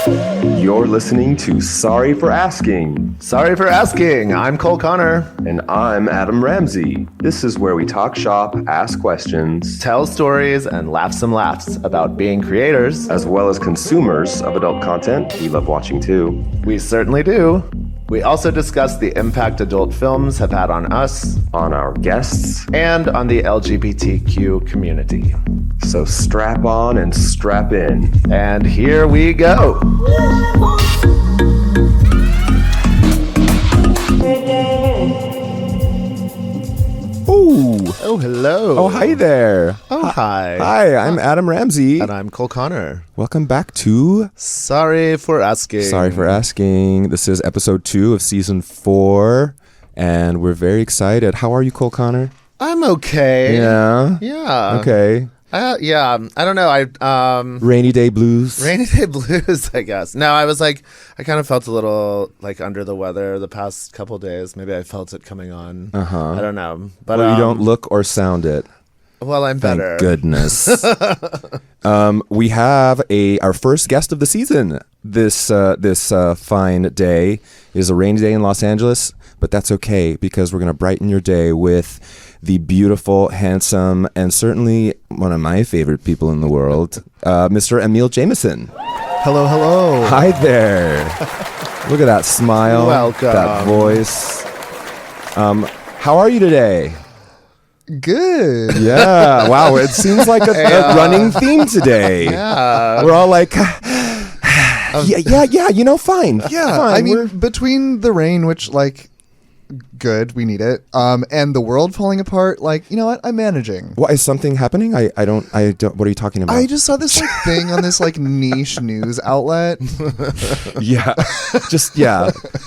You're listening to Sorry for Asking. Sorry for asking. I'm Cole Connor. And I'm Adam Ramzi. This is where we talk shop, ask questions, Tell stories and laugh some laughs about being creators. as well as consumers of adult content. We love watching too. We certainly do. We also discuss the impact adult films have had on us On our guests. and on the LGBTQ community. So strap on and strap in. And here we go. Ooh. Oh, hello. Oh, hi there. Oh, hi. Hi, I'm Adam Ramzi. And I'm Cole Connor. Welcome back to Sorry for asking. Sorry for Asking. This is episode 2 of season 4, and we're very excited. How are you, Cole Connor? I'm okay. Yeah. Yeah. Okay. Yeah. I don't know. Rainy day blues. Rainy day blues, I guess. No, I kind of felt a little like under the weather the past couple days. Maybe I felt it coming on. Uh-huh. I don't know. But Well, you don't look or sound it. Well, I'm Thank better. goodness. We have our first guest of the season. This fine day is a rainy day in Los Angeles, but that's okay because we're going to brighten your day with the beautiful, handsome, and certainly one of my favorite people in the world, Mr. Emil Jameson. Hello, hello. Hi there. Look at that smile. Welcome. That voice. How are you today? Good. Yeah. Wow. It seems like a running theme today. Yeah. We're all like, yeah, fine. Yeah, fine. I mean, between the rain, which, good, we need it, and the world falling apart, you know what? I'm managing. What, is something happening? I don't, what are you talking about? I just saw this, thing on this, niche news outlet. Yeah.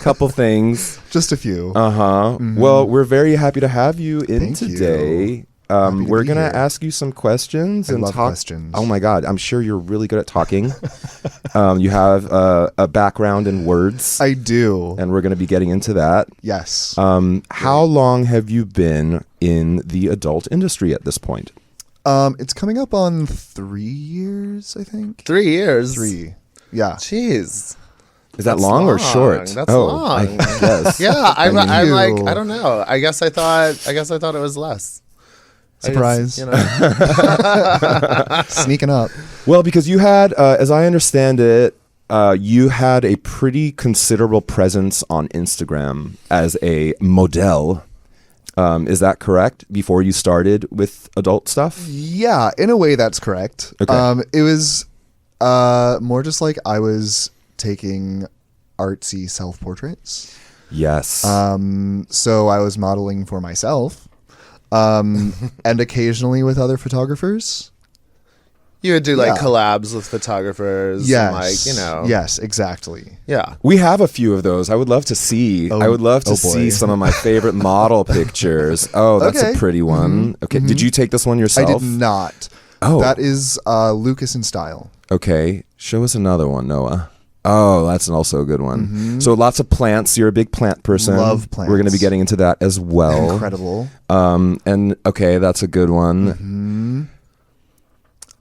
Couple things. Just a few. Uh-huh. Mhm. Well, we're very happy to have you in Thank you. today. Happy to We're be going to here. ask you some questions I and love talk. questions. Oh my God. I'm sure you're really good at talking. You have a background in words, I do. and we're going to be getting into that. Yes. How long have you been in the adult industry at this point? It's coming up on 3 years, I think. 3 years. 3. Yeah. Jeez. Is that That's long or long. short? That's I long. guess. Yeah, I'm Thank like, you. I don't know. I guess I thought it was less. Surprise. Sneaking up. Well, because you had, as I understand it, you had a pretty considerable presence on Instagram as a model. Is that correct? Before you started with adult stuff? Yeah, in a way that's correct. Okay. It was more just I was taking artsy self-portraits. Yes. So I was modeling for myself, and occasionally with other photographers. You would do Yeah. collabs with photographers. Yes. And Yes, exactly. Yeah. We have a few of those. I would love to see. Oh- I would love to oh boy. see some of my favorite model pictures. Oh, that's a Okay. pretty one. Okay. Did you take this one yourself? I did not. Oh. That is Lucas in Style. Okay. Show us another one, Noah. Oh, that's also a good one. So lots of plants. You're a big plant person. Love plants. We're going to be getting into that as well. Incredible. And okay, that's a good one.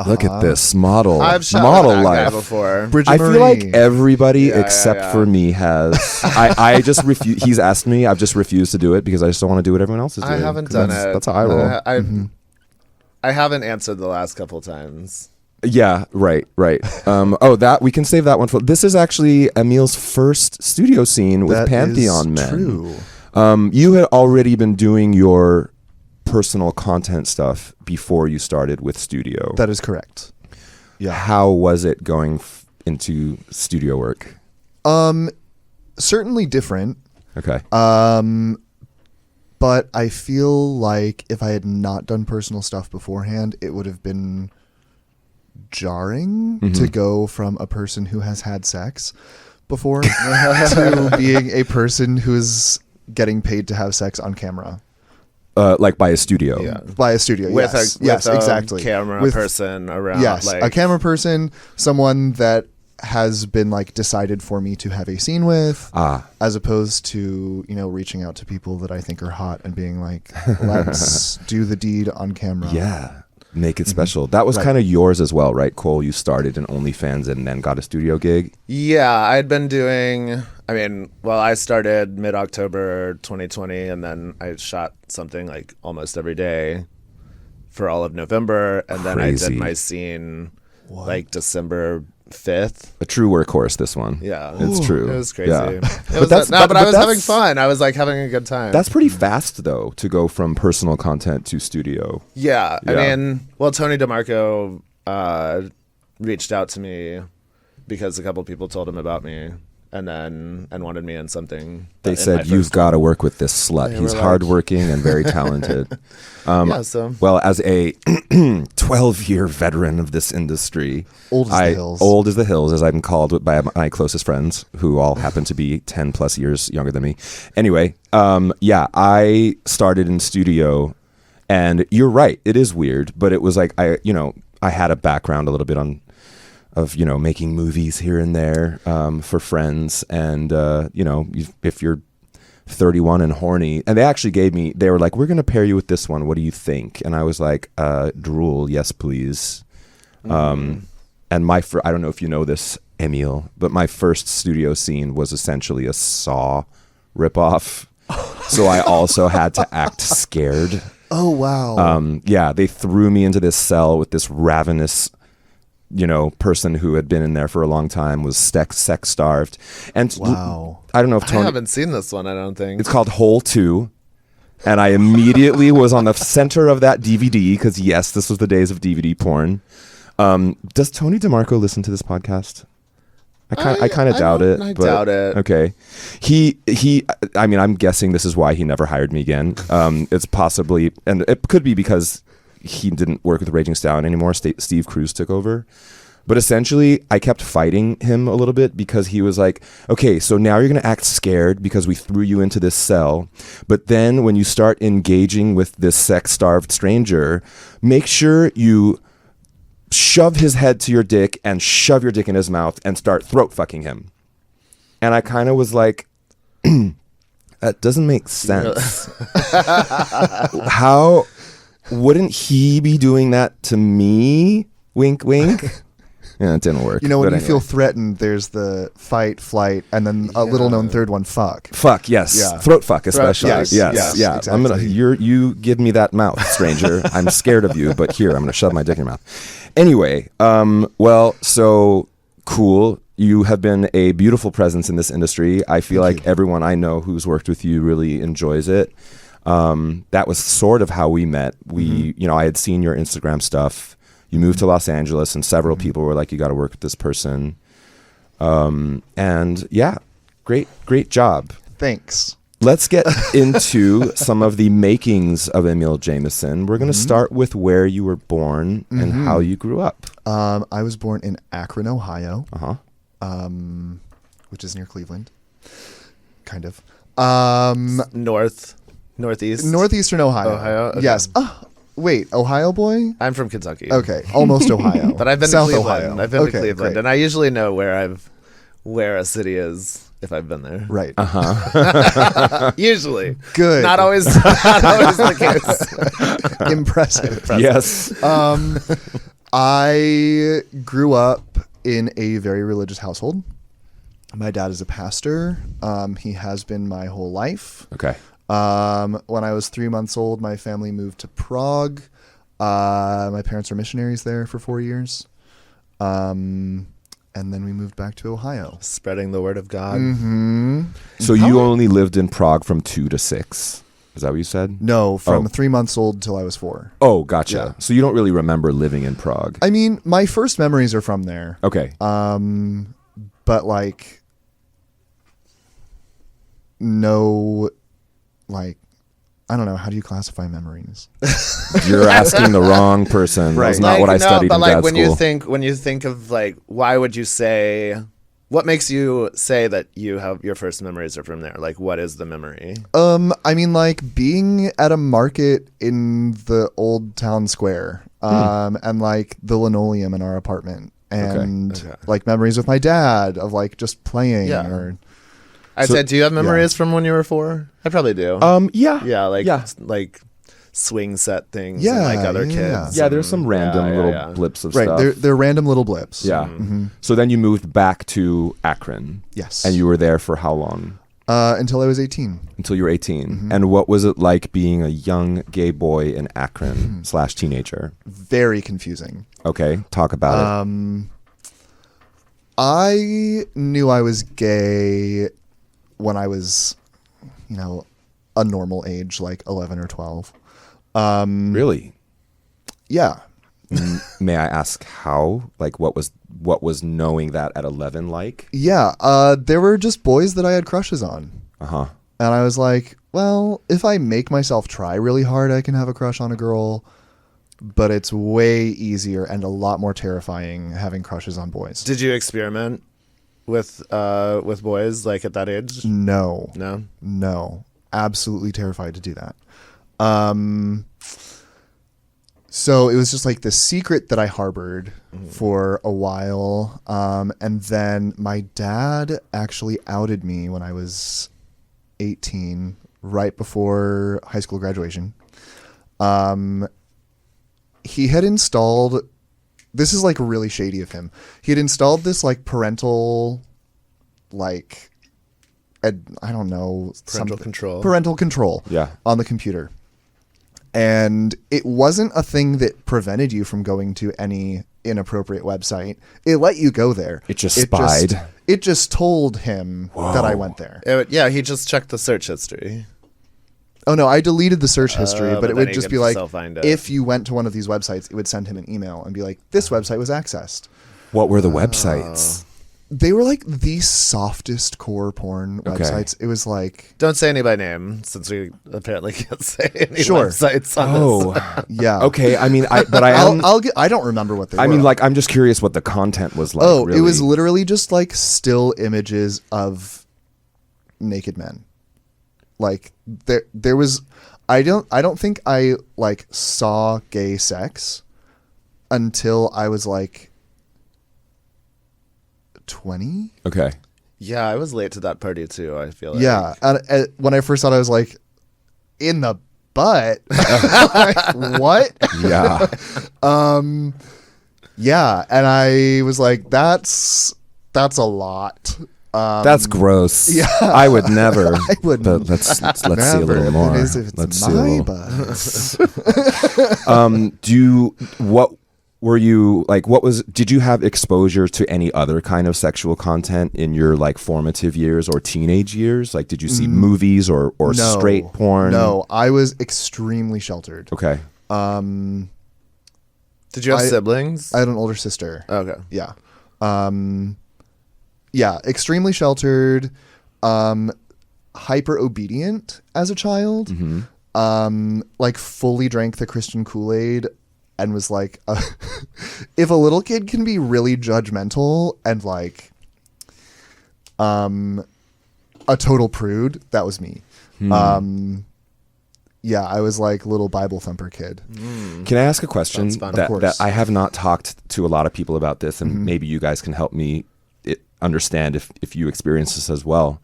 Look at this model. I've shot model with that guy life. before. Bridget I feel like Marie. everybody Yeah, except yeah. for me has. I just refuse. He's asked me. I've just refused to do it because I just don't want to do what everyone else is doing. I haven't 'Cause done that's, it. That's how I roll. I haven't answered the last couple times. Yeah, right. That we can save that one for. This is actually Emil's first studio scene with That Pantheon is Men. True. You had already been doing your personal content stuff before you started with studio. That is correct. Yeah. How was it going into studio work? Certainly different. Okay. But I feel like if I had not done personal stuff beforehand, it would have been jarring to go from a person who has had sex before to being a person who is getting paid to have sex on camera. Like by a studio. Yeah. By a studio, With yes. a Yes, with exactly. a camera With- person around. Yes, a camera person, someone that has been decided for me to have a scene with, as opposed to reaching out to people that I think are hot and being like, let's do the deed on camera. Yeah. make it special. That was Right. kind of yours as well, right, Cole? You started in OnlyFans and then got a studio gig. Yeah, I'd been doing. I started mid-October 2020, and then I shot something like almost every day for all of November, and then I Crazy. did my scene like December 5th. A true workhorse, this one. Yeah, It's true. It was crazy. Yeah. But I was having fun. I was like having a good time. That's pretty fast, though, to go from personal content to studio. Yeah, Yeah. Tony DeMarco reached out to me because a couple people told him about me, and wanted me in something. They in said, my you've first- got to work with this slut. They He's were like- hardworking and very talented. So Well, as a 12-year veteran of this industry, Old as the hills. Old as the hills, as I'm called by my closest friends, who all happen to be 10 plus years younger than me. Anyway, I started in studio, and you're right, it is weird, but it was like I had a background a little bit of making movies here and there for friends, and if you're 31 and horny, and they were like, we're gonna pair you with this one, what do you think? And I was like, drool, yes please. And I don't know if you know this, Emil, but my first studio scene was essentially a Saw ripoff. So I also had to act scared. Oh wow. They threw me into this cell with this ravenous person who had been in there for a long time, was sex starved, and Wow. I don't know if I Tony. haven't seen this one. I don't think It's called Hole 2, and I immediately was on the center of that DVD because yes, this was the days of DVD porn. Does Tony DeMarco listen to this podcast? I kind of doubt it. I but, doubt it. Okay, I'm guessing this is why he never hired me again. It's possibly, and it could be because he didn't work with Raging Stallion anymore. Steve Cruz took over. But essentially, I kept fighting him a little bit because he was like, okay, so now you're going to act scared because we threw you into this cell. But then when you start engaging with this sex-starved stranger, make sure you shove his head to your dick and shove your dick in his mouth and start throat fucking him. And I kind of was like, that doesn't make sense. How wouldn't he be doing that to me? Wink, wink. Yeah, it didn't work. When But you anyway. feel threatened, there's the fight, flight, and then a little known third one, fuck. Fuck, yes. Yeah. Throat fuck, especially. yes, yes, yeah. I'm gonna. exactly. You give me that mouth, stranger. I'm scared of you, but here I'm gonna shove my dick in your mouth. Anyway, so cool. You have been a beautiful presence in this industry. I feel like everyone I know who's worked with you really enjoys it. That was sort of how we met. I had seen your Instagram stuff. You moved to Los Angeles, and several people were like, you got to work with this person. And yeah, great job. Thanks. Let's get into some of the makings of Emil Jameson. We're going to start with where you were born and how you grew up. I was born in Akron, Ohio, Uh-huh. which is near Cleveland. Kind of. Northeast. Northeastern Ohio. Ohio? Okay. Yes. Wait, Ohio boy? I'm from Kentucky. Okay, almost Ohio. But I've been South to Cleveland. Ohio. I've been to Okay, Cleveland, great. and I usually know where a city is if I've been there. Right. Usually. Good. Not always. Not always the case. Impressive. Yes. I grew up in a very religious household. My dad is a pastor. He has been my whole life. Okay. When I was 3 months old, my family moved to Prague. My parents were missionaries there for 4 years. And then we moved back to Ohio. Spreading the word of God. Mm-hmm. So you only lived in Prague from 2 to 6. Is that what you said? No, from Oh. 3 months old till I was 4. Oh, gotcha. Yeah. So you don't really remember living in Prague. I mean, my first memories are from there. Okay. But like, no, like, I don't know. How do you classify memories? You're asking the wrong person. That's Right. not what I studied but in like grad when school. you think of like, why would you say? What makes you say that you have your first memories are from there? Like, what is the memory? I mean, like being at a market in the old town square, and like the linoleum in our apartment, and Okay. like memories with my dad of like just playing. Yeah. Or I said, do you have memories from when you were 4? I probably do. Yeah. yeah, like yeah. like swing set things Yeah, and like other yeah. kids. Yeah, there's some random Yeah, little yeah. blips of Right. stuff. They're random little blips. Yeah. So then you moved back to Akron. Yes. And you were there for how long? Until I was 18. Until you were 18. And what was it like being a young gay boy in Akron / teenager? Very confusing. Okay, talk about it. I knew I was gay when I was, a normal age, like 11 or 12. Really? Yeah. May I ask how? Like, what was knowing that at 11 like? Yeah. There were just boys that I had crushes on. Uh-huh. And I was like, well, if I make myself try really hard, I can have a crush on a girl. But it's way easier and a lot more terrifying having crushes on boys. Did you experiment with boys like at that age? No. No. Absolutely terrified to do that. So it was just like the secret that I harbored for a while. And then my dad actually outed me when I was 18, right before high school graduation. He had installed, this is like really shady of him. He had installed this like parental, like, I don't know. Parental control. Yeah. On the computer. And it wasn't a thing that prevented you from going to any inappropriate website. It let you go there. It just spied. It just told him that I went there. He just checked the search history. Oh no, I deleted the search history, but it then would he just could be like, still find it. if you went to one of these websites, it would send him an email and be like, this website was accessed. What were the websites? They were like the softest core porn websites. It was like, Don't say any by name, since we apparently can't say any Sure. websites on Oh, this. yeah. okay. I mean, I am. I don't remember what they were. I mean, like, I'm just curious what the content was like. Oh, really. it was literally just like still images of naked men. Like there was, I don't think I like saw gay sex until I was like 20. Okay. Yeah, I was late to that party too, I feel like. Yeah. And when I first thought, I was like, in the butt. Like, what? Yeah. Yeah. And I was like, that's a lot. That's gross. yeah. I would never. I wouldn't. But let's see a Never. little more. It is if it's Let's see a my little. butt. What were you like? Did you have exposure to any other kind of sexual content in your like formative years or teenage years? Like, did you see movies or No. straight porn? No, I was extremely sheltered. Okay. Did you have siblings? I had an older sister. Okay. Yeah. Yeah, extremely sheltered, hyper obedient as a child. Like fully drank the Christian Kool-Aid and was like, if a little kid can be really judgmental and like a total prude, that was me. Yeah, I was like little Bible thumper kid. Can I ask a question Sounds fun. that, Of course. that I have not talked to a lot of people about this, and maybe you guys can help me understand if you experience this as well.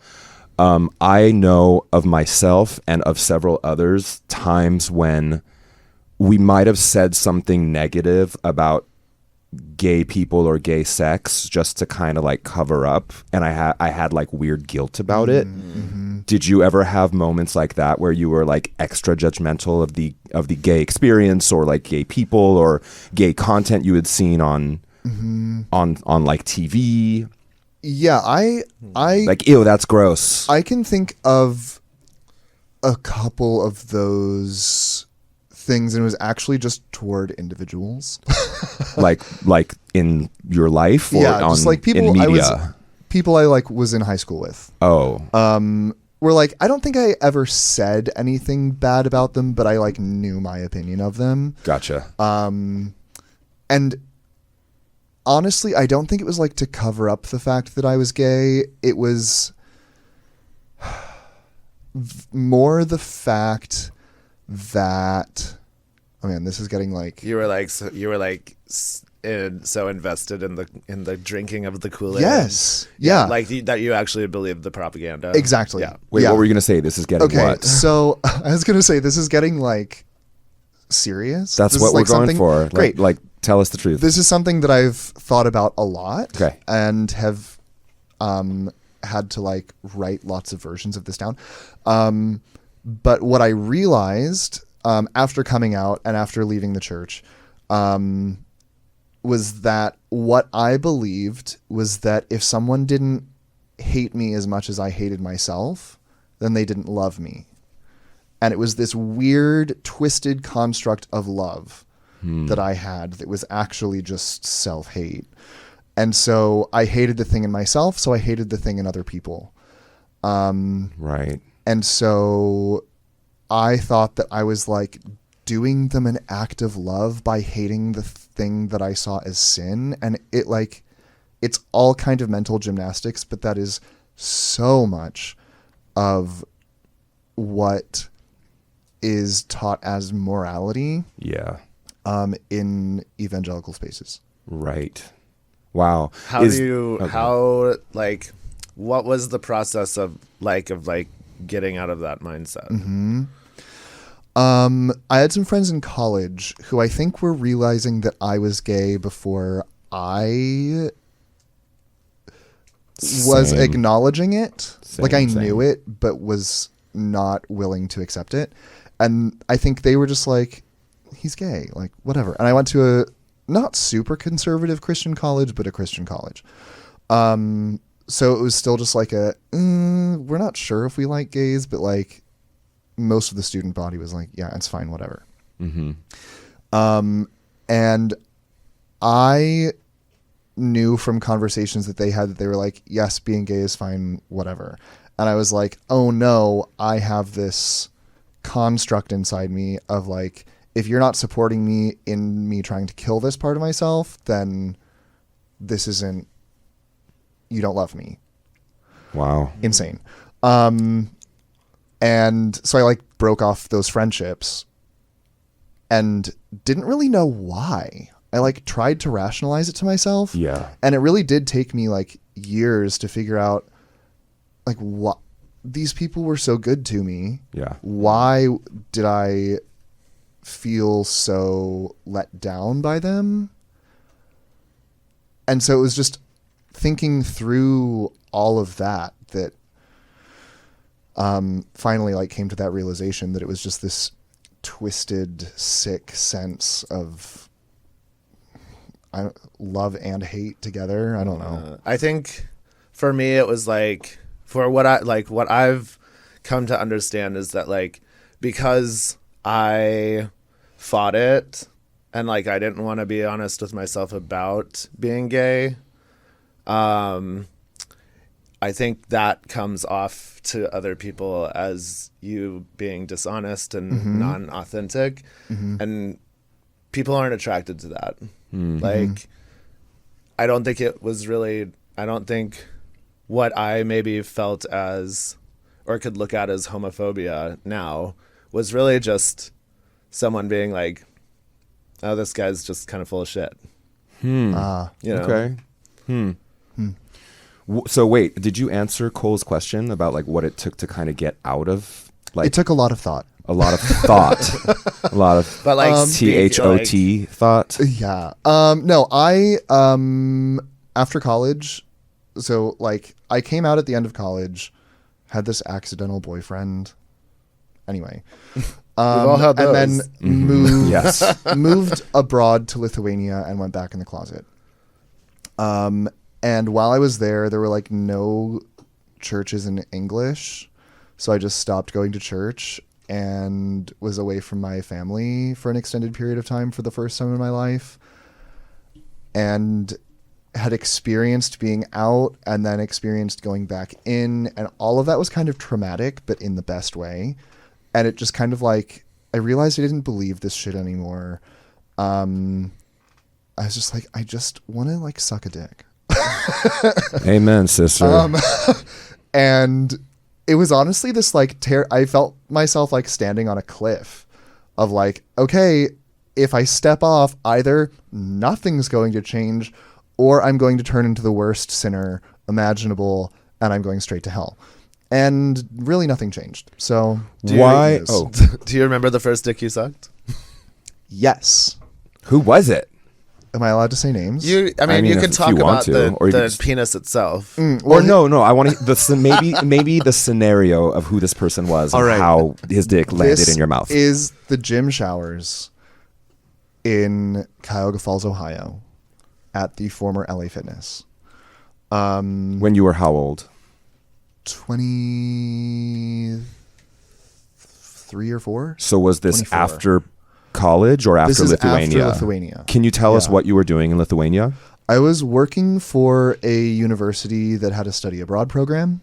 I know of myself and of several others times when we might have said something negative about gay people or gay sex just to kind of like cover up, and I had like weird guilt about it. Did you ever have moments like that where you were like extra judgmental of the gay experience or like gay people or gay content you had seen on like TV? Yeah, I Like, ew, that's gross. I can think of a couple of those things, and it was actually just toward individuals. like in your life or Yeah, just like people in media? I like was in high school with. Oh. Were like, I don't think I ever said anything bad about them, but I like knew my opinion of them. Gotcha. And honestly, I don't think it was like to cover up the fact that I was gay. It was more the fact that, oh man, this is getting like, You were so invested in the drinking of the Kool-Aid. yes, yeah, Like that you actually believed the propaganda. exactly. Yeah. Wait, Yeah. what were you going to say? This is getting Okay, what? so I was gonna say this is getting like serious. That's This what is we're like going something- for. Great. Like, tell us the truth. This is something that I've thought about a lot. Okay. And have had to like write lots of versions of this down. But what I realized after coming out and after leaving the church was that what I believed was that if someone didn't hate me as much as I hated myself, then they didn't love me. And it was this weird, twisted construct of love that I had that was actually just self-hate. And so I hated the thing in myself, so I hated the thing in other people. Right. And so I thought that I was like doing them an act of love by hating the thing that I saw as sin. And it like, it's all kind of mental gymnastics, but that is so much of what is taught as morality Yeah. in evangelical spaces. Right. Wow. How what was the process of getting out of that mindset? Mm-hmm. I had some friends in college who I think were realizing that I was gay before I was Same. acknowledging it. Like I Same. knew it, but was not willing to accept it. And I think they were just like, he's gay, like whatever. And I went to a not super conservative Christian college, but a Christian college. So it was still just like we're not sure if we like gays, but like most of the student body was like, yeah, it's fine, whatever. Mm-hmm. And I knew from conversations that they had that they were like, yes, being gay is fine, whatever. And I was like, oh no, I have this construct inside me of like, if you're not supporting me in me trying to kill this part of myself, then this isn't, you don't love me. Wow. Insane. And so I like broke off those friendships and didn't really know why. I like tried to rationalize it to myself. Yeah. And it really did take me like years to figure out like what these people were so good to me. Yeah. Why did I feel so let down by them? And so it was just thinking through all of that finally like came to that realization that it was just this twisted, sick sense of love and hate together. I don't know. I think for me it was like, for what I've come to understand is that like, because I fought it and like I didn't want to be honest with myself about being gay, I think that comes off to other people as you being dishonest and non-authentic, and people aren't attracted to that. Like, I don't think what I maybe felt as or could look at as homophobia now was really just someone being like, oh, this guy's just kind of full of shit. You know? Okay. So wait, did you answer Cole's question about like what it took to kind of get out of like It took a lot of thought. a lot of thought, a lot of But like THOT thought? Yeah. No, I after college, so like I came out at the end of college, had this accidental boyfriend. Anyway. all had and then those. moved Yes. moved abroad to Lithuania and went back in the closet. And while I was there were like no churches in English. So I just stopped going to church and was away from my family for an extended period of time for the first time in my life. And had experienced being out and then experienced going back in. And all of that was kind of traumatic, but in the best way. And it just kind of like, I realized I didn't believe this shit anymore. I was just like, I just want to like suck a dick. Amen, sister. And it was honestly this like I felt myself like standing on a cliff of like, okay, if I step off, either nothing's going to change or I'm going to turn into the worst sinner imaginable and I'm going straight to hell. And really nothing changed. So Why? Oh, Do you remember the first dick you sucked? Yes. Who was it? Am I allowed to say names? You can if talk you want about to, or you the could just- penis itself. Or no, I want to maybe the scenario of who this person was and All right. how his dick landed This in your mouth. is the gym showers in Cuyahoga Falls, Ohio, at the former LA Fitness. When you were how old? 23 or 4. So was this 24. after college or after This is Lithuania? after Lithuania. Can you tell us Yeah. what you were doing in Lithuania? I was working for a university that had a study abroad program.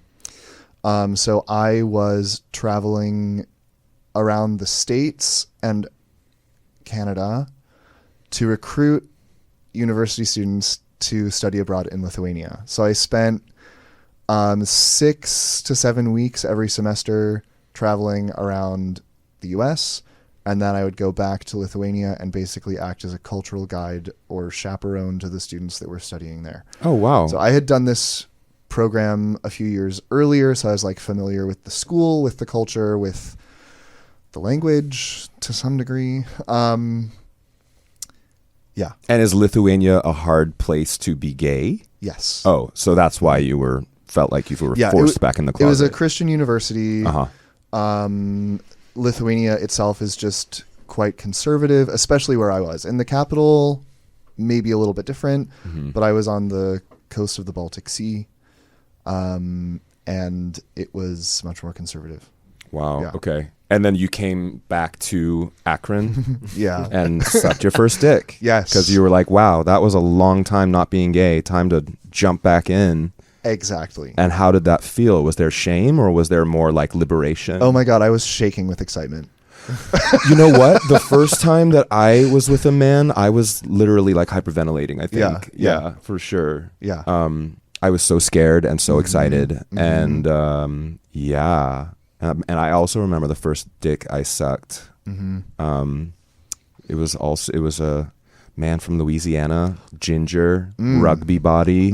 So I was traveling around the States and Canada to recruit university students to study abroad in Lithuania. So I spent 6 to 7 weeks every semester traveling around the US, and then I would go back to Lithuania and basically act as a cultural guide or chaperone to the students that were studying there. Oh wow. So I had done this program a few years earlier, so I was like familiar with the school, with the culture, with the language to some degree. Yeah. And is Lithuania a hard place to be gay? Yes. Oh, so that's why you felt like you were forced back in the closet. It was a Christian university. Uh-huh. Lithuania itself is just quite conservative, especially where I was. In the capital, maybe a little bit different, but I was on the coast of the Baltic Sea, and it was much more conservative. Wow. Yeah. Okay. And then you came back to Akron Yeah. and sucked your first dick. Yes. Because you were like, wow, that was a long time not being gay. Time to jump back in. Exactly. And how did that feel? Was there shame or was there more like liberation? Oh my God, I was shaking with excitement. You know what? The first time that I was with a man, I was literally like hyperventilating, I think. Yeah. For sure. Yeah. I was so scared and so excited. And yeah. And I also remember the first dick I sucked. It was a man from Louisiana, ginger, rugby body.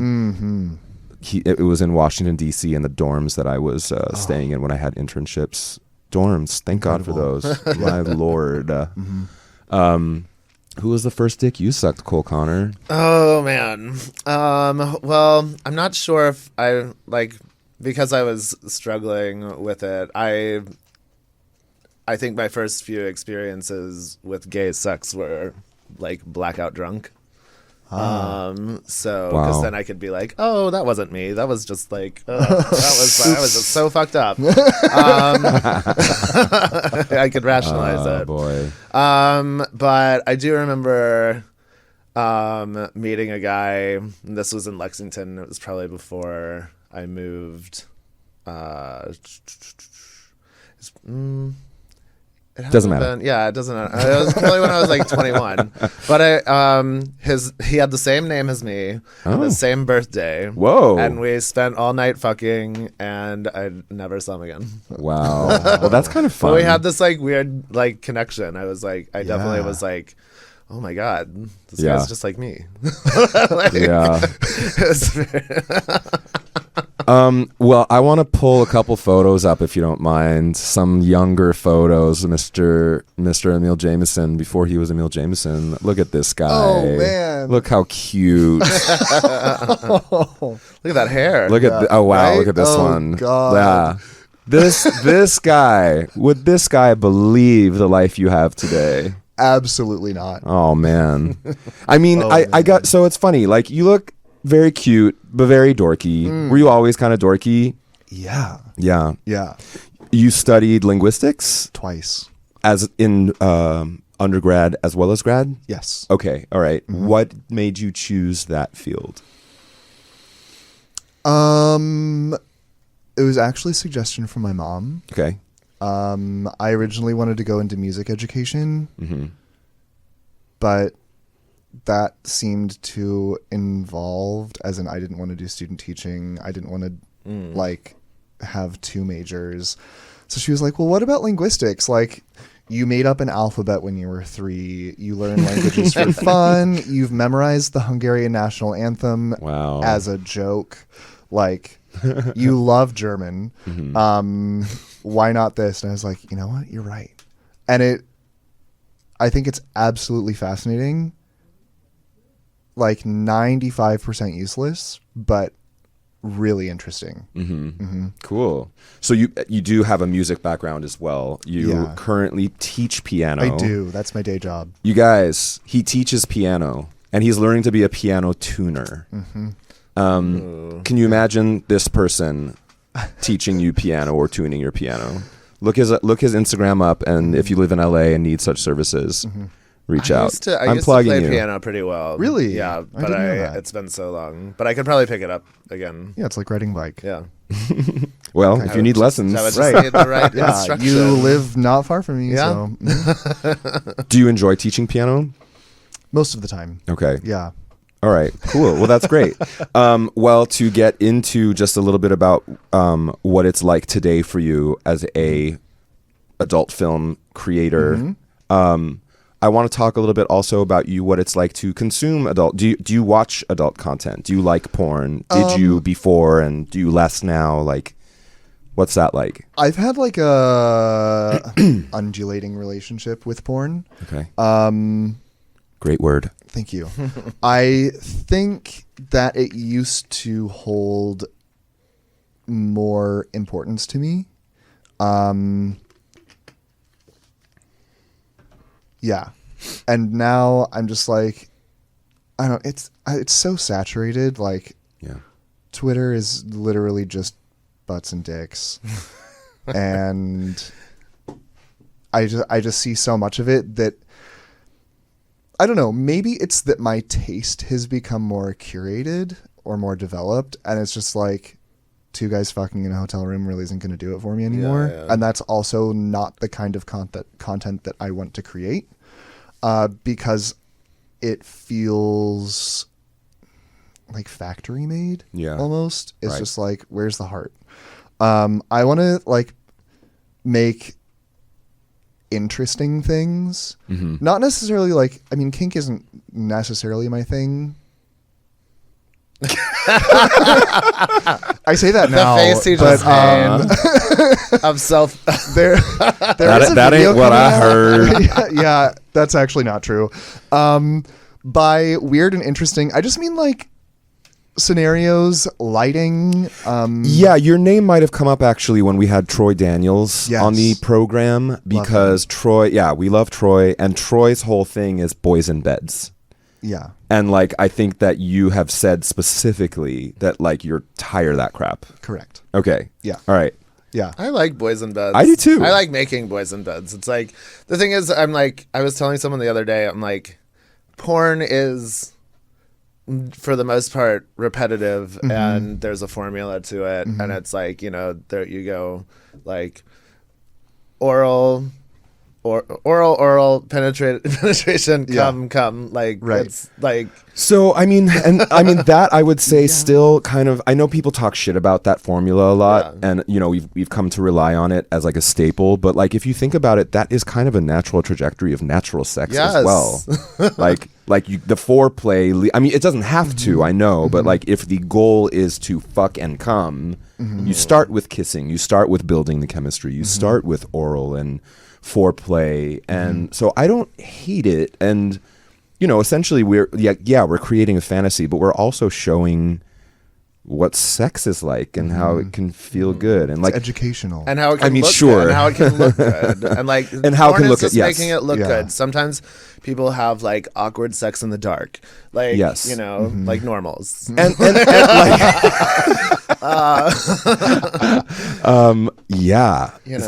It was in Washington, D.C. in the dorms that I was staying in when I had internships. Dorms. Thank God for those. My Lord. Who was the first dick you sucked, Cole Connor? Oh man. Well, I'm not sure if I because I was struggling with it. I think my first few experiences with gay sex were like blackout drunk. So because Wow. then I could be like, oh, that wasn't me. That was just like, I was just so fucked up. I could rationalize Oh it. boy. But I do remember meeting a guy. And this was in Lexington. It was probably before I moved. It Doesn't hasn't matter. been- yeah, it doesn't matter. It was probably when I was like 21. But he had the same name as me, and the same birthday. Whoa. And we spent all night fucking, and I never saw him again. Wow. Well, that's kind of fun. But we had this like weird like connection. I definitely Yeah. was like, oh my God, this Yeah. guy's just like me. Yeah. It was very- Well, I want to pull a couple photos up if you don't mind. Some younger photos, Mr. Emil Jameson before he was Emil Jameson. Look at this guy. Oh, man. Look how cute. Look at that hair. Look at oh wow, Right? look at this Oh, one. God. Yeah. This guy, would this guy believe the life you have today? Absolutely not. Oh man. I mean, Oh, I got so it's funny. Like you look very cute but very dorky. Were you always kind of dorky? Yeah. Yeah. Yeah. You studied linguistics Twice. as in undergrad as well as grad? Yes. Okay. All right. What made you choose that field? It was actually a suggestion from my mom. Okay. I originally wanted to go into music education, but that seemed too involved, as in I didn't want to do student teaching. I didn't want to like have 2 majors. So she was like, well, what about linguistics? Like, you made up an alphabet when you were 3. You learn languages for fun. You've memorized the Hungarian national anthem Wow. as a joke. Like, you love German. Why not this? And I was like, you know what? You're right. And I think it's absolutely fascinating. Like 95% useless, but really interesting. Cool. So you do have a music background as well. You Yeah. currently teach piano. I do. That's my day job. You guys, he teaches piano, and he's learning to be a piano tuner. Can you imagine this person teaching you piano or tuning your piano? Look his Instagram up, and if you live in LA and need such services, reach out. I used to play piano pretty well. Really? Yeah, but didn't know that. it's been so long. But I could probably pick it up again. Yeah, it's like riding a bike. Yeah. Well, if you need lessons, I would just Right. need the right Yeah, instruction. you live not far from me, Yeah. so do you enjoy teaching piano? most of the time. Okay. Yeah. All right, cool. Well, that's great. Well, to get into just a little bit about what it's like today for you as a adult film creator, I want to talk a little bit also about you, what it's like to consume adult. Do you watch adult content? Do you like porn? Did you before, and do you less now? Like, what's that like? I've had like a undulating relationship with porn. Okay. Great word. Thank you. I think that it used to hold more importance to me. Yeah. And now I'm just like, I don't, it's so saturated. Like Yeah. Twitter is literally just butts and dicks. And I just see so much of it that I don't know, maybe it's that my taste has become more curated or more developed, and it's just like two guys fucking in a hotel room really isn't going to do it for me anymore. Yeah. And that's also not the kind of content that I want to create, because it feels like factory made. Yeah. Almost. It's Right. just like, where's the heart? I want to like make interesting things, not necessarily like, I mean, kink isn't necessarily my thing. I say that now, The face he but just made of self. there is a That video ain't what coming I out. heard. yeah, that's actually not true. By weird and interesting, I just mean like scenarios, lighting. Yeah, your name might have come up actually when we had Troy Daniels Yes. on the program, because Troy, we love Troy, and Troy's whole thing is boys in beds. Yeah. And like, I think that you have said specifically that like you're tired of that crap. Correct. Okay. Yeah. All right. Yeah. I like boys in beds. I do too. I like making boys in beds. It's like, the thing is, I'm like, I was telling someone the other day, I'm like, porn is, for the most part, repetitive, and there's a formula to it, and it's like, you know, there you go, like oral, penetration, come, like, Right. it's like, So I mean, that I would say still kind of. I know people talk shit about that formula a lot, and you know we've come to rely on it as like a staple. But like if you think about it, that is kind of a natural trajectory of natural sex as well. like the foreplay. I mean, it doesn't have to. I know, but like if the goal is to fuck and come, you start with kissing. You start with building the chemistry. You start with oral and foreplay, and so I don't hate it. And you know, essentially we're creating a fantasy, but we're also showing what sex is like and how it can feel good, and It's like educational. and how it can look sure. good, and how it can look good, and like, And how it porn can is look just good, yes. making it look Yeah. good. Sometimes people have like awkward sex in the dark, like, Yes. you know, like normals. and like yeah, You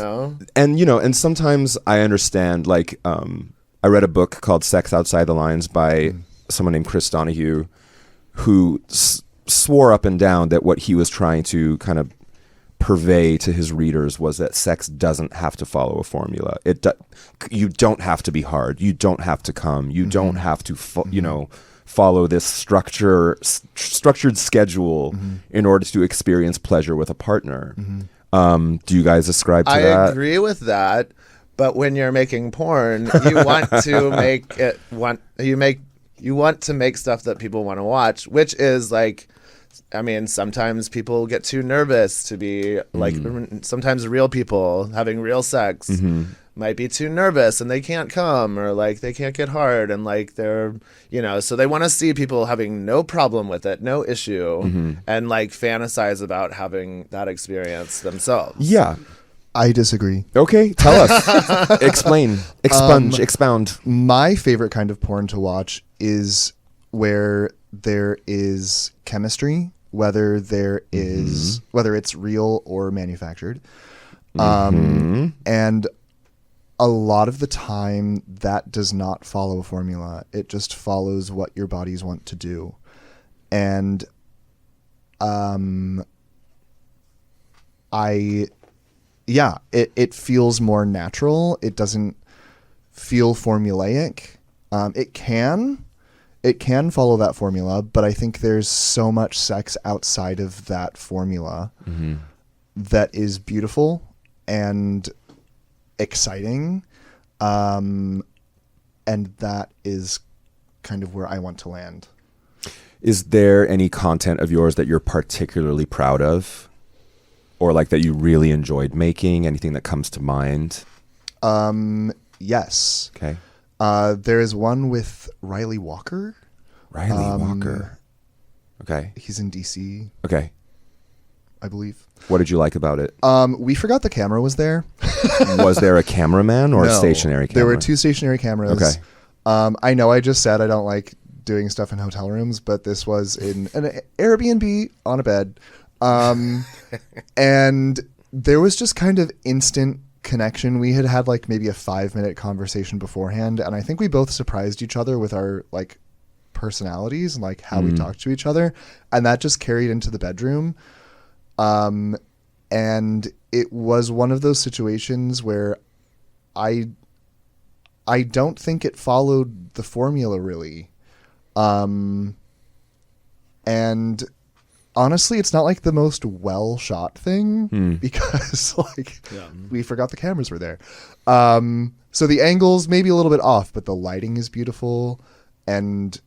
know, and sometimes I understand, like I read a book called Sex Outside the Lines by someone named Chris Donahue, who swore up and down that what he was trying to kind of purvey to his readers was that sex doesn't have to follow a formula. You don't have to be hard. You don't have to come. You don't have to follow this structured schedule in order to experience pleasure with a partner. Do you guys ascribe to that? I agree with that. But when you're making porn, you want to make it you want to make stuff that people want to watch, which is like, I mean, sometimes people get too nervous to be like, sometimes real people having real sex. might be too nervous and they can't come, or like they can't get hard, and like they're, so they want to see people having no problem with it, no issue, and like fantasize about having that experience themselves. Yeah. I disagree. Okay, tell us. Explain. Expound. My favorite kind of porn to watch is where there is chemistry, whether it's real or manufactured. And a lot of the time that does not follow a formula. It just follows what your bodies want to do. And it feels more natural. It doesn't feel formulaic. It can follow that formula, but I think there's so much sex outside of that formula that is beautiful and exciting. And that is kind of where I want to land. Is there any content of yours that you're particularly proud of? Or like that you really enjoyed making? Anything that comes to mind? Yes. Okay. There is one with Riley Walker. Walker. Okay. He's in DC. Okay. I believe. What did you like about it? We forgot the camera was there. Was there a cameraman or a stationary camera? There were 2 stationary cameras. Okay. I know I just said I don't like doing stuff in hotel rooms, but this was in an Airbnb on a bed. And there was just kind of instant connection. We had like maybe a 5-minute conversation beforehand, and I think we both surprised each other with our like personalities and like how we talked to each other, and that just carried into the bedroom. And it was one of those situations where I don't think it followed the formula really. And honestly, it's not like the most well shot thing because we forgot the cameras were there. So the angles maybe a little bit off, but the lighting is beautiful, and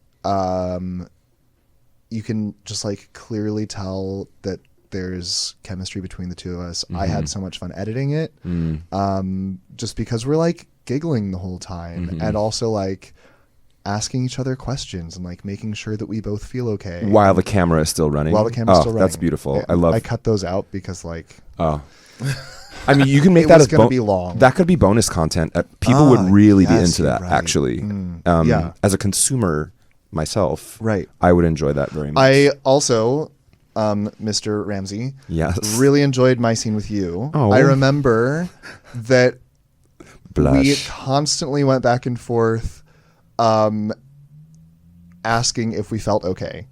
you can just like clearly tell that there's chemistry between the two of us. I had so much fun editing it, just because we're like giggling the whole time and also like asking each other questions and like making sure that we both feel okay while the camera is still running. That's beautiful. I cut those out because like I mean, you can make that as be long. That could be bonus content. People would really be into that, right. actually. As a consumer myself, right, I would enjoy that very much. I also, Mr. Ramzi, really enjoyed my scene with you. Oh. I remember that Blush. We constantly went back and forth, asking if we felt okay.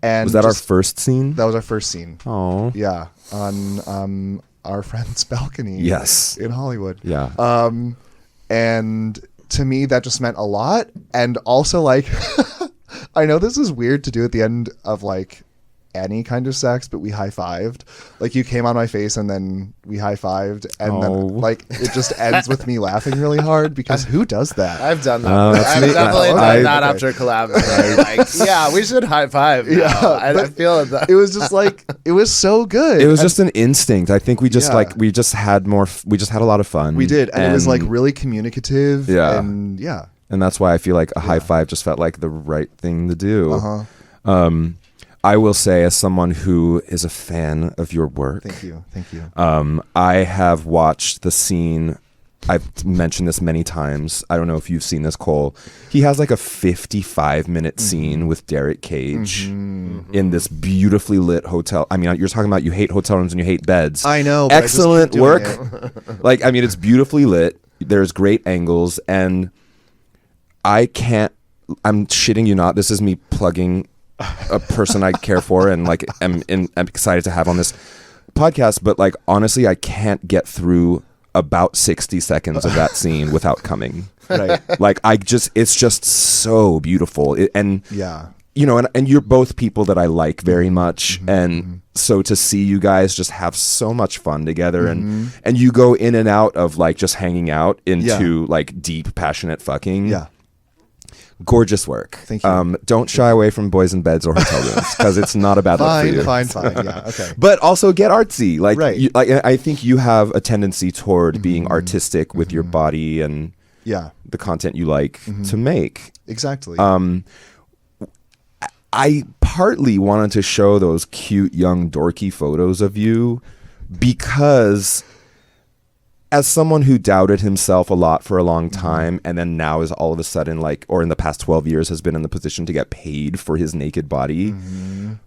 And was that our first scene? That was our first scene. Oh, yeah, on our friend's balcony. Yes, in Hollywood. Yeah. And to me, that just meant a lot. And also, like, I know this is weird to do at the end of like any kind of sex, but we high-fived. Like, you came on my face and then we high-fived, and then like it just ends with me laughing really hard, because who does that? I've done that. I've definitely done that after collaborating. Like, yeah, we should high five now. Yeah, I feel that. It was just like, it was so good. It was just an instinct. I think we just we just had a lot of fun. We did, and it was like really communicative. Yeah. And yeah. And that's why I feel like a high five just felt like the right thing to do. I will say, as someone who is a fan of your work, thank you. I have watched the scene. I've mentioned this many times. I don't know if you've seen this, Cole. He has like a 55-minute scene with Derek Cage in this beautifully lit hotel. I mean, you're talking about you hate hotel rooms and you hate beds. I know. Excellent work. Like, I mean, it's beautifully lit. There's great angles, and I'm shitting you not. This is me plugging a person I care for and like I'm excited to have on this podcast, but like honestly, I can't get through about 60 seconds of that scene without coming. Right. Like it's just so beautiful. And yeah, you know, and you're both people that I like very much, and so to see you guys just have so much fun together, and you go in and out of like just hanging out into like deep passionate fucking. Yeah. Gorgeous work. Thank you. Don't shy away from boys in beds or hotel rooms because it's not a bad look for you. Fine. Yeah. Okay. But also get artsy. Like, Right. I think you have a tendency toward being artistic with your body and Yeah. the content you like to make. Exactly. I partly wanted to show those cute, young, dorky photos of you because as someone who doubted himself a lot for a long time and then now is all of a sudden like, or in the past 12 years has been in the position to get paid for his naked body,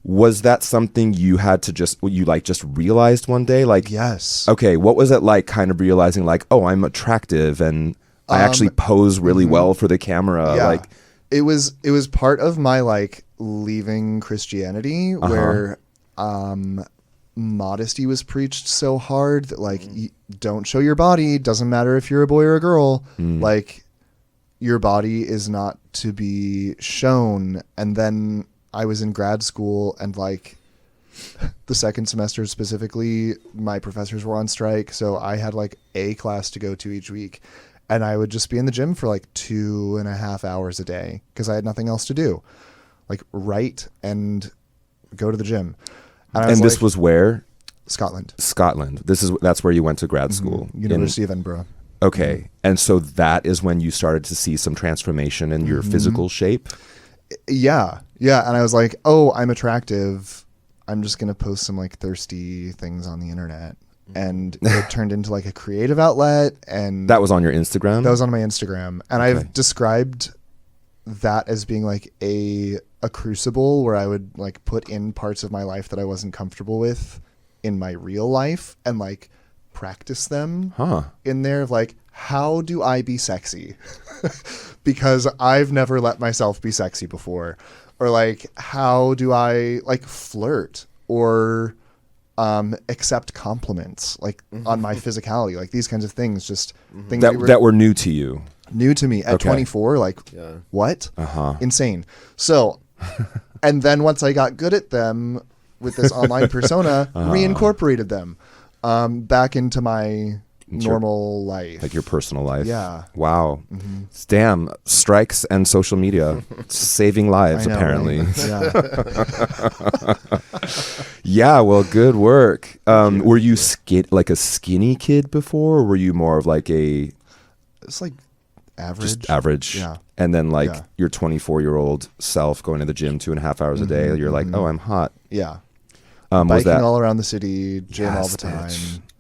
was that something you had to just realized one day? Like, yes. okay, what was it like kind of realizing like, oh, I'm attractive and I actually pose really well for the camera? Yeah. Like, it was part of my like leaving Christianity where modesty was preached so hard that like don't show your body, doesn't matter if you're a boy or a girl, like your body is not to be shown. And then I was in grad school and like the second semester specifically, my professors were on strike, so I had like a class to go to each week. And I would just be in the gym for like 2.5 hours a day because I had nothing else to do, like write and go to the gym. And this was where? Scotland. Scotland. That's where you went to grad school. University of Edinburgh. Okay. And so that is when you started to see some transformation in your physical shape? Yeah. Yeah. And I was like, oh, I'm attractive. I'm just going to post some like thirsty things on the internet. And it turned into like a creative outlet. And that was on your Instagram? That was on my Instagram. And I've described that as being like a crucible where I would like put in parts of my life that I wasn't comfortable with in my real life and like practice them in there of like, how do I be sexy? Because I've never let myself be sexy before. Or like, how do I like flirt or accept compliments like on my physicality, like these kinds of things, just things that were new to you. New to me at 24, like what? Insane. So, and then once I got good at them with this online persona, reincorporated them back into my normal life, like your personal life. Yeah. Wow. Damn, strikes and social media saving lives, apparently. Right? Yeah. Yeah. Well, good work. Were you like a skinny kid before, or were you more of like a? It's like average. Just average. Yeah. And then like your 24-year-old self going to the gym 2.5 hours a day, you're like, oh, I'm hot. Yeah. Was Biking that all around the city, gym all the time.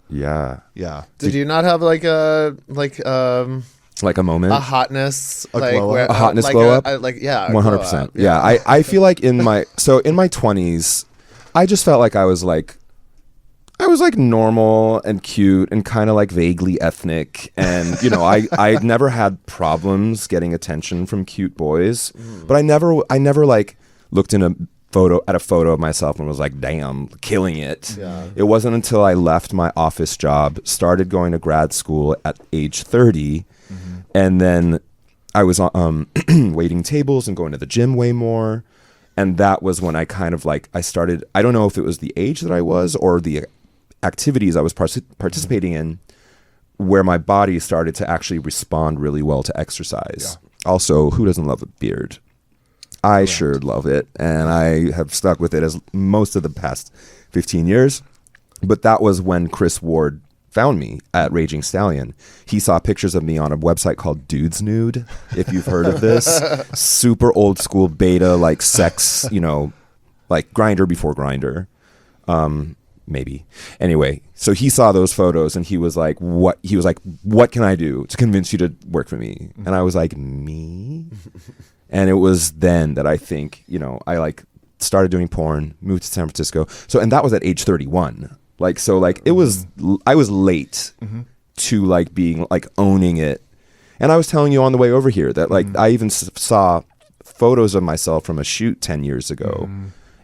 Yeah. Yeah. Did you not have like a moment, a hotness, A like glow up? where, A hotness like glow up? 100%. Yeah. I feel like in my 20s, I just felt like I was like normal and cute and kind of like vaguely ethnic, and you know, I never had problems getting attention from cute boys, but I never like looked in a photo of myself and was like, damn, killing it. Yeah. It wasn't until I left my office job, started going to grad school at age 30, and then I was waiting tables and going to the gym way more. And that was when I kind of like, I started, I don't know if it was the age that I was or the activities I was participating in, where my body started to actually respond really well to exercise. Yeah. Also, who doesn't love a beard? I sure love it, and I have stuck with it as most of the past 15 years. But that was when Chris Ward found me at Raging Stallion. He saw pictures of me on a website called Dudes Nude, if you've heard of this. Super old school beta, like sex, you know, like Grindr before Grindr. Maybe. Anyway, so he saw those photos and he was like, what can I do to convince you to work for me? And I was like, me? And it was then that I think, you know, I like started doing porn, moved to San Francisco. So, and that was at age 31. Like, so like it was, I was late to like being like owning it. And I was telling you on the way over here that like I even saw photos of myself from a shoot 10 years ago.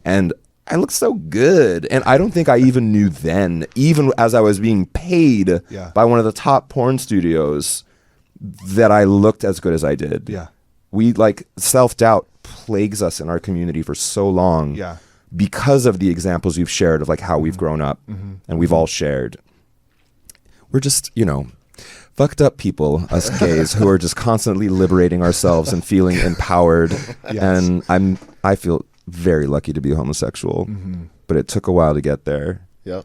And I looked so good. And I don't think I even knew then, even as I was being paid by one of the top porn studios, that I looked as good as I did. Yeah. We like self-doubt plagues us in our community for so long because of the examples you've shared of like how we've grown up and we've all shared. We're just, you know, fucked up people, us gays, who are just constantly liberating ourselves and feeling empowered. Yes. And I feel very lucky to be homosexual, but it took a while to get there. Yep.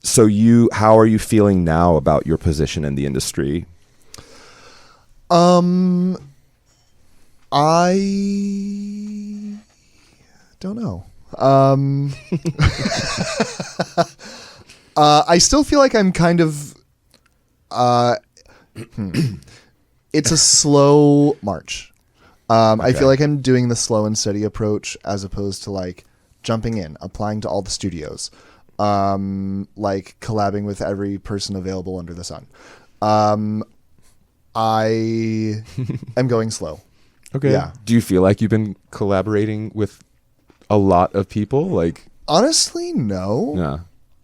So how are you feeling now about your position in the industry? I don't know. I still feel like I'm kind of. It's a slow march. I feel like I'm doing the slow and steady approach as opposed to like jumping in, applying to all the studios, like collabing with every person available under the sun. I am going slow. Okay. Yeah. Do you feel like you've been collaborating with a lot of people? Like, Honestly, no. yeah.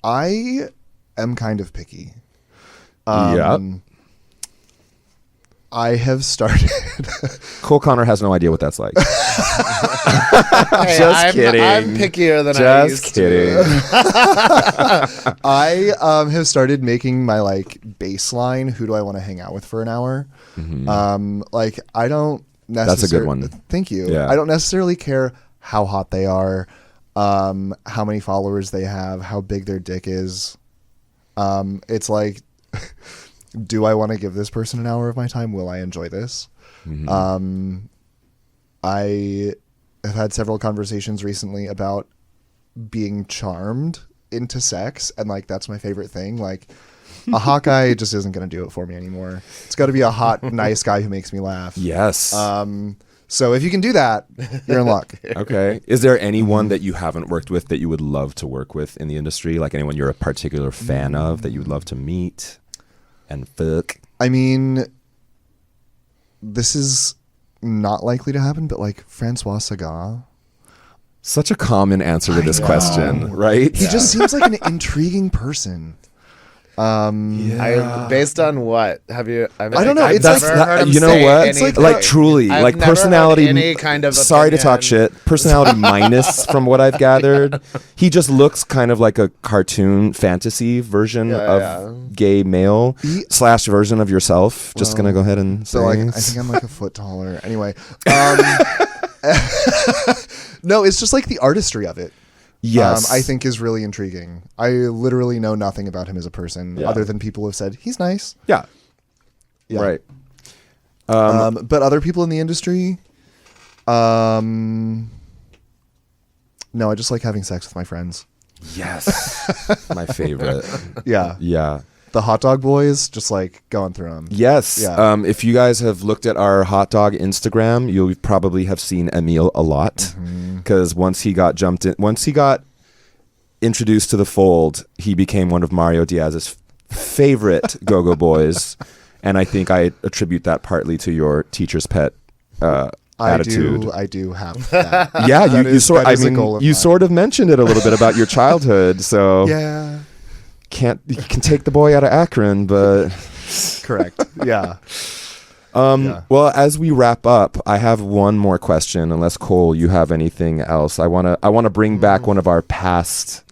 I am kind of picky. Yeah. I have started. Cole Connor has no idea what that's like. Hey, Just kidding. I'm pickier than I Just used kidding. to. I have started making my like baseline. Who do I want to hang out with for an hour? Like I don't necessarily. That's a good one. Thank you. Yeah. I don't necessarily care how hot they are, how many followers they have, how big their dick is. It's like, do I want to give this person an hour of my time? Will I enjoy this? I have had several conversations recently about being charmed into sex, and like that's my favorite thing. Like a hot guy just isn't going to do it for me anymore. It's got to be a hot, nice guy who makes me laugh. Yes. So if you can do that, you're in luck. Okay. Is there anyone that you haven't worked with that you would love to work with in the industry? Like anyone you're a particular fan of that you would love to meet and fuck? I mean, this is not likely to happen, but like Francois Saga. Such a common answer to this know. question, right? He just seems like an intriguing person. Based on what have you? I don't know. I've It's never like- heard him you know say what? anything. Like truly, I've like never heard personality. any kind of sorry to talk opinion. shit. Personality minus from what I've gathered. He just looks kind of like a cartoon fantasy version of gay male / version of yourself. Just gonna go ahead and say. So like, I think I'm like a foot taller. Anyway, no, it's just like the artistry of it. Yes, I think is really intriguing. I literally know nothing about him as a person other than people have said he's nice. Yeah. Yeah. Right. But other people in the industry, no, I just like having sex with my friends. Yes. My favorite. Yeah. Yeah. The hot dog boys, just like going through them. Yes. Yeah. If you guys have looked at our hot dog Instagram, you'll probably have seen Emil a lot because once he got introduced to the fold, he became one of Mario Diaz's favorite go-go boys, and I think I attribute that partly to your teacher's pet attitude. I do have that. Yeah, That you is- sort. that I is a mean, goal of you mine. sort of mentioned it a little bit about your childhood, so Yeah. you can take the boy out of Akron, but Correct. Yeah. well, as we wrap up, I have one more question. Unless Cole, you have anything else, I wanna bring back one of our past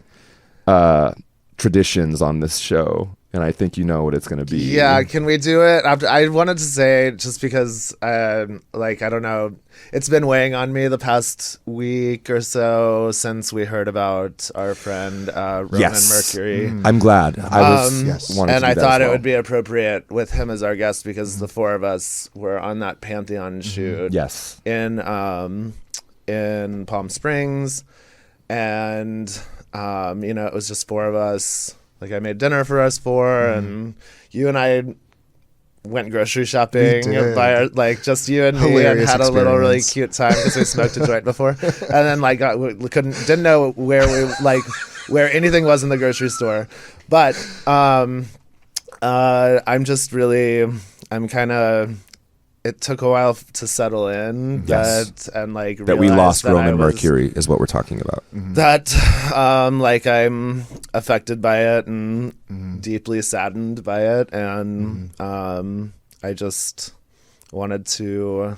traditions on this show, and I think you know what it's gonna be. Yeah, can we do it? I wanted to say just because, like, I don't know, it's been weighing on me the past week or so since we heard about our friend Roman Yes. Mercury. I'm glad. I was Yes. wanted And to do I that thought as it well. would be appropriate with him as our guest because the four of us were on that Pantheon shoot Yes. in Palm Springs, and it was just four of us. Like I made dinner for us four, and you and I went grocery shopping did. by just you and me, and Hilarious had a little really experience. cute time because we smoked a joint before, and then we didn't know where anything was in the grocery store, but I'm kind of. It took a while to settle in Yes. that we realize lost that Roman I was- Mercury is what we're talking about. that I'm affected by it and deeply saddened by it, and I just wanted to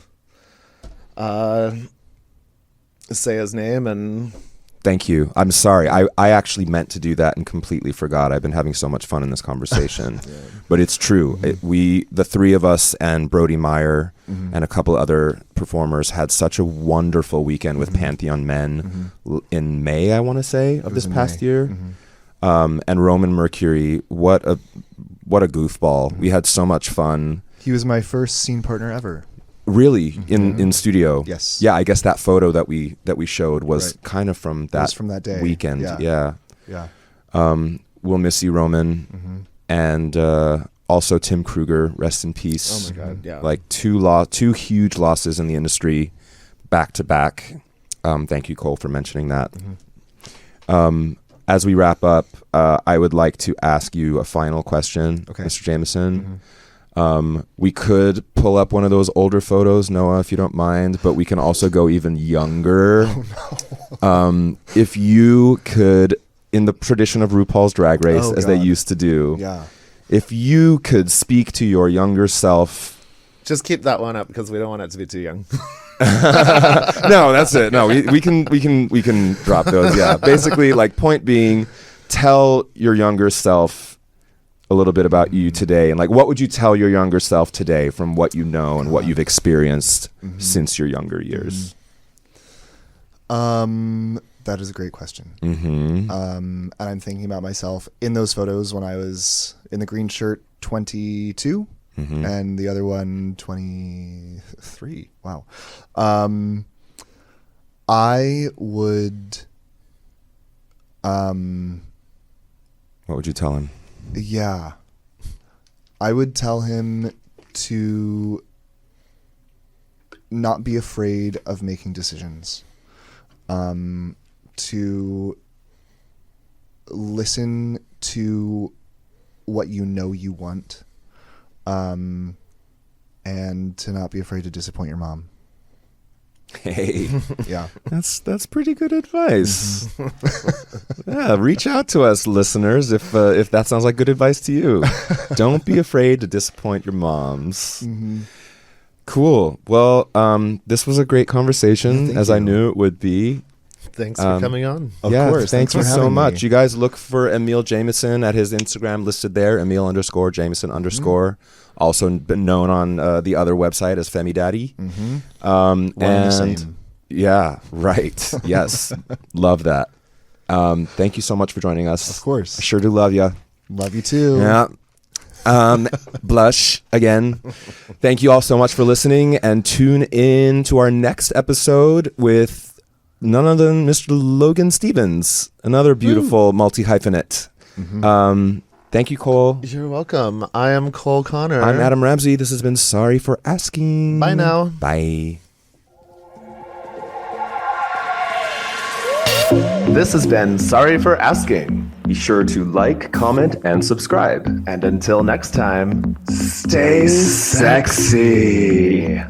say his name and Thank you. I'm sorry. I actually meant to do that and completely forgot. I've been having so much fun in this conversation. But it's true. The three of us and Brody Meyer and a couple other performers had such a wonderful weekend with Pantheon Men in May, I want to say, of this past year. And Roman Mercury, what a goofball. We had so much fun. He was my first scene partner ever. Really, in studio. Yes. Yeah, I guess that photo that we showed was kind of from that day. weekend. Yeah. We'll miss you, Roman, and also Tim Kruger. Rest in peace. Oh my God. Yeah. Like two huge losses in the industry, back to back. Thank you, Cole, for mentioning that. As we wrap up, I would like to ask you a final question, Mr. Jameson. We could pull up one of those older photos, Noah, if you don't mind, but we can also go even younger. If you could, in the tradition of RuPaul's Drag Race, as they used to do, if you could speak to your younger self. Just keep that one up because we don't want it to be too young. No, that's it. No, we can drop those. Yeah, basically, like, point being, tell your younger self a little bit about you today, and like, what would you tell your younger self today from what you know and what you've experienced since your younger years? That is a great question. And I'm thinking about myself in those photos when I was in the green shirt, 22. And the other one, 23. Wow. I would. What would you tell him? Yeah. I would tell him to not be afraid of making decisions. To listen to what you know you want. And to not be afraid to disappoint your mom. Hey, Yeah. that's pretty good advice. Yeah, reach out to us, listeners, if that sounds like good advice to you. Don't be afraid to disappoint your moms. Cool. Well, this was a great conversation, as I knew it would be. Thanks for coming on. Of course. Thank Thanks you for so having much. me. You guys look for Emil Jameson at his Instagram listed there, Emil_Jameson_. Also been known on the other website as Femi Daddy. One and the same. Yeah, right. Yes. Love that. Thank you so much for joining us. Of course. I sure do love you. Love you too. Yeah. Blush again. Thank you all so much for listening, and tune in to our next episode with none other than Mr. Logan Stevens, another beautiful multi-hyphenate. Thank you, Cole. You're welcome. I am Cole Connor. I'm Adam Ramzi. This has been Sorry for Asking. Bye now. Bye. This has been Sorry for Asking. Be sure to like, comment, and subscribe. And until next time, stay sexy.